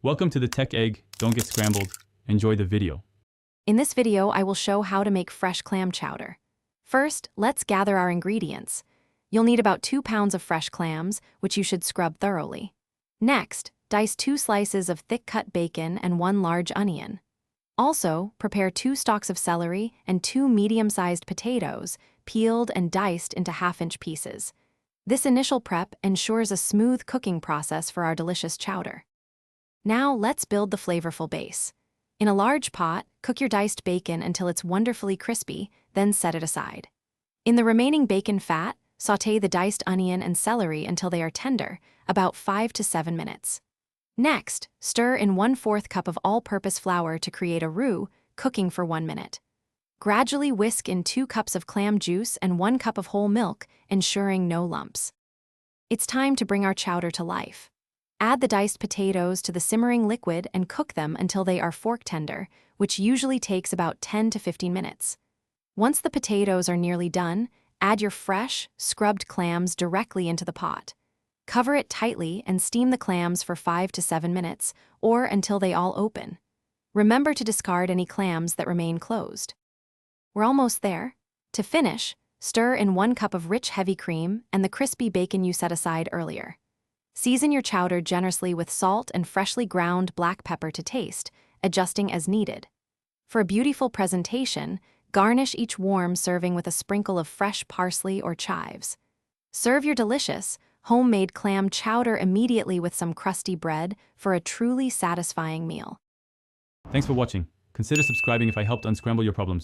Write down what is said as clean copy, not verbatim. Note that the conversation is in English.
Welcome to the Tech Egg. Don't get scrambled. Enjoy the video. In this video, I will show how to make fresh clam chowder. First, let's gather our ingredients. You'll need about 2 pounds of fresh clams, which you should scrub thoroughly. Next, dice 2 slices of thick-cut bacon and 1 large onion. Also, prepare 2 stalks of celery and 2 medium-sized potatoes, peeled and diced into half-inch pieces. This initial prep ensures a smooth cooking process for our delicious chowder. Now, let's build the flavorful base. In a large pot, cook your diced bacon until it's wonderfully crispy, then set it aside. In the remaining bacon fat, sauté the diced onion and celery until they are tender, about 5 to 7 minutes. Next, stir in 1/4 cup of all-purpose flour to create a roux, cooking for 1 minute. Gradually whisk in 2 cups of clam juice and 1 cup of whole milk, ensuring no lumps. It's time to bring our chowder to life. Add the diced potatoes to the simmering liquid and cook them until they are fork tender, which usually takes about 10 to 15 minutes. Once the potatoes are nearly done, add your fresh, scrubbed clams directly into the pot. Cover it tightly and steam the clams for 5 to 7 minutes, or until they all open. Remember to discard any clams that remain closed. We're almost there. To finish, stir in 1 cup of rich heavy cream and the crispy bacon you set aside earlier. Season your chowder generously with salt and freshly ground black pepper to taste, adjusting as needed. For a beautiful presentation, garnish each warm serving with a sprinkle of fresh parsley or chives. Serve your delicious, homemade clam chowder immediately with some crusty bread for a truly satisfying meal. Thanks for watching. Consider subscribing if I helped unscramble your problems.